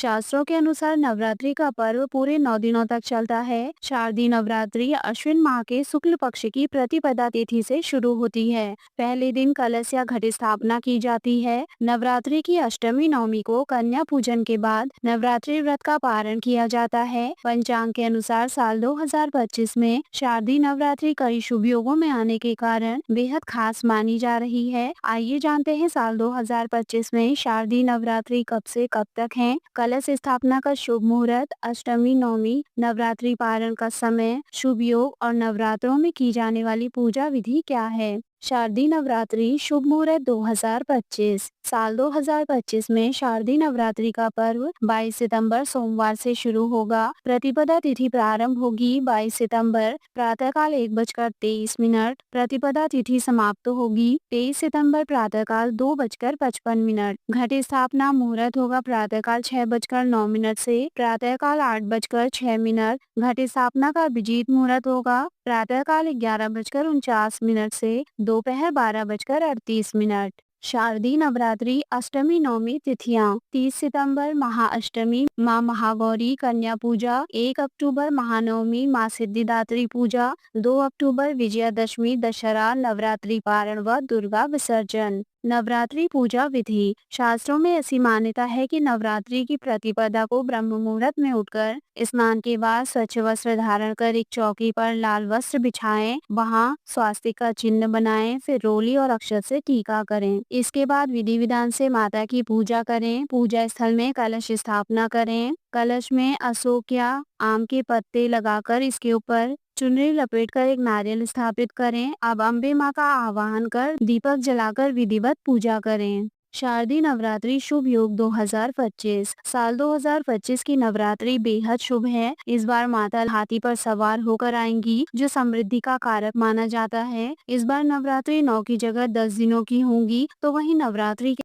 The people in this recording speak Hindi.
शास्त्रों के अनुसार नवरात्रि का पर्व पूरे 9 दिनों तक चलता है। शारदीय नवरात्रि अश्विन माह के शुक्ल पक्ष की प्रतिपदा तिथि से शुरू होती है। पहले दिन कलश या घट स्थापना की जाती है। नवरात्रि की अष्टमी नवमी को कन्या पूजन के बाद नवरात्रि व्रत का पारण किया जाता है। पंचांग के अनुसार साल 2025 में शारदीय नवरात्रि कई शुभ योगों में आने के कारण बेहद खास मानी जा रही है। आइए जानते हैं साल 2025 में शारदीय नवरात्रि कब से कब तक है। कलश स्थापना का शुभ मुहूर्त, अष्टमी नवमी, नवरात्रि पारण का समय, शुभ योग और नवरात्रों में की जाने वाली पूजा विधि क्या है। शारदीय नवरात्रि शुभ मुहूर्त 2025 साल 2025 में शारदीय नवरात्रि का पर्व 22 सितंबर सोमवार से शुरू होगा। प्रतिपदा तिथि प्रारंभ होगी 22 सितंबर प्रातःकाल 1:23। प्रतिपदा तिथि समाप्त होगी 23 सितंबर प्रातःकाल 2:55। घट स्थापना मुहूर्त होगा प्रातःकाल 6:09 से प्रातःकाल 8:06। घट स्थापना का अभिजीत मुहूर्त होगा प्रातःकाल 11:49 से दोपहर 12:38। शारदीय नवरात्रि अष्टमी नवमी तिथियां 30 सितंबर महाअष्टमी माँ महागौरी कन्या पूजा, 1 अक्टूबर महानवमी माँ सिद्धिदात्री पूजा, 2 अक्टूबर विजयादशमी दशहरा नवरात्रि पारण व दुर्गा विसर्जन। नवरात्रि पूजा विधि। शास्त्रों में ऐसी मान्यता है कि नवरात्रि की प्रतिपदा को ब्रह्म मुहूर्त में उठकर स्नान के बाद स्वच्छ वस्त्र धारण कर एक चौकी पर लाल वस्त्र बिछाएं, वहां स्वास्तिक का चिन्ह बनाएं, फिर रोली और अक्षत से टीका करें। इसके बाद विधि विधान से माता की पूजा करें। पूजा स्थल में कलश स्थापना करें। कलश में अशोक या आम के पत्ते लगाकर इसके ऊपर चुनरी लपेटकर एक नारियल स्थापित करें। अब अम्बे माँ का आवाहन कर दीपक जलाकर विधिवत पूजा करें। शारदीय नवरात्रि शुभ योग 2025 साल 2025 की नवरात्रि बेहद शुभ है। इस बार माता हाथी पर सवार होकर आएंगी, जो समृद्धि का कारक माना जाता है। इस बार नवरात्रि 9 की जगह 10 दिनों की होंगी, तो वहीं नवरात्रि